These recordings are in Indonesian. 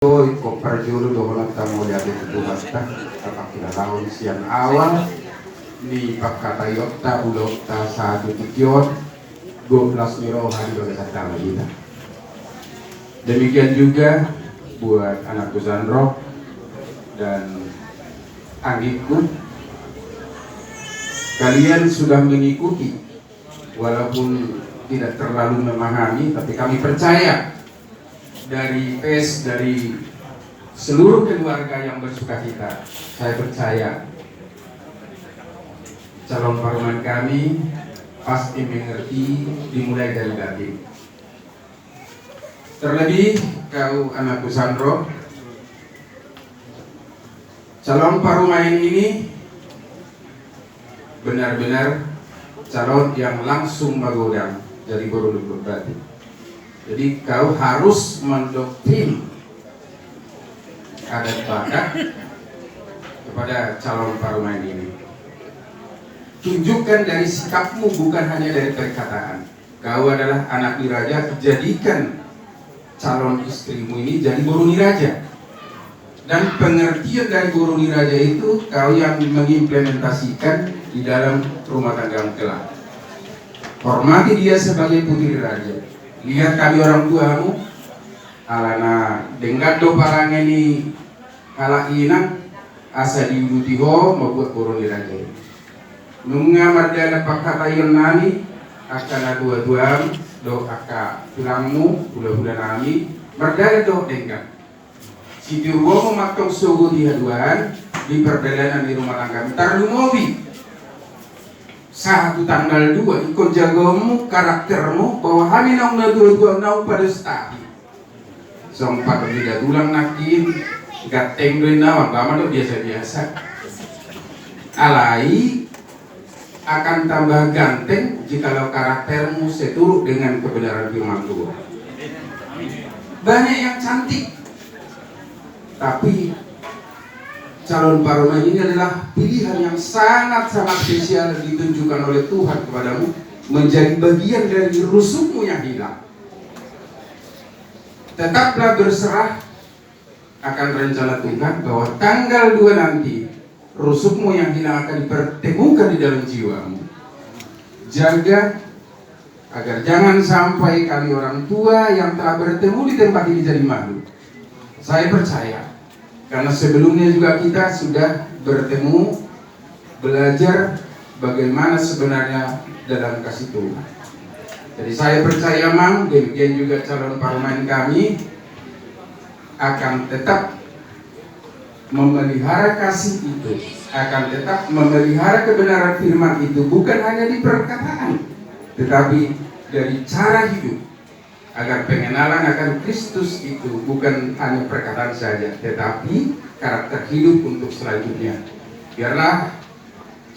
Oi, komparjuru doholat tamu lihat itu basta, apabila tahun siang awal ni pakata yokta ulokta satu tikion 12 miro hari dosa kita. Demikian juga buat anakku Sandro dan Anggikku, kalian sudah mengikuti walaupun tidak terlalu memahami, tapi kami percaya dari seluruh keluarga yang bersukacita, saya percaya calon paruman kami pasti mengerti dimulai dari batin. Terlebih kau anakku Sandro, calon paruman ini benar-benar calon yang langsung magodang dari Borobudur batin. Jadi kau harus mendoktrin adat bakat kepada calon paruman ini. Tunjukkan dari sikapmu, bukan hanya dari perkataan. Kau adalah anak diraja, jadikan calon istrimu ini jadi boroni raja. Dan pengertian dari boroni raja itu kau yang mengimplementasikan di dalam rumah tangga kelak. Hormati dia sebagai putri raja. Lihat kami orang tuamu alana dengar do parang ini ala inang asa diudutiho membuat boroni raja. Nunga mardana pakatayon nani akana dua-duam do aka tulangmu hula-hula nami mardana do dengar. Si Dirwo memakong sugu di haduan di perdagangan di rumah tangga tarlumobi. Satu tanggal 2 ikut jagamu karaktermu bahwa kami naung na dua naung pada stadi sompat tidak ulang nakin gateng doin nawan bama do biasa-biasa alai akan tambah ganteng jikalau karaktermu seturut dengan kebenaran firman Tuhan. Banyak yang cantik, tapi calon paruman ini adalah pilihan yang sangat-sangat spesial ditunjukkan oleh Tuhan kepadamu, menjadi bagian dari rusukmu yang hilang. Tetaplah berserah akan rencana Tuhan bahwa tanggal 2 nanti rusukmu yang hilang akan dipertemukan di dalam jiwamu. Jaga agar jangan sampai kami orang tua yang telah bertemu di tempat ini jadi malu. Saya percaya karena sebelumnya juga kita sudah bertemu, belajar bagaimana sebenarnya dalam kasih Tuhan. Jadi saya percaya Mang, demikian juga calon paruman kami akan tetap memelihara kasih itu, akan tetap memelihara kebenaran firman itu, bukan hanya di perkataan, tetapi dari cara hidup. Agar pengenalan akan Kristus itu bukan hanya perkataan saja, tetapi karakter hidup untuk selanjutnya. Biarlah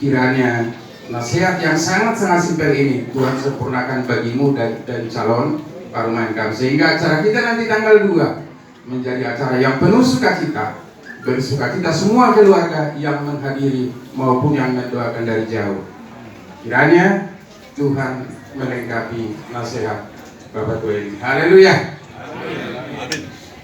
kiranya nasihat yang sangat-sangat simpel ini Tuhan sempurnakan bagimu dan calon paruman kami, sehingga acara kita nanti tanggal 2 menjadi acara yang penuh sukacita, bersukacita semua keluarga yang menghadiri maupun yang mendoakan dari jauh. Kiranya Tuhan melengkapi nasihat Bapak Tua ini. Haleluya.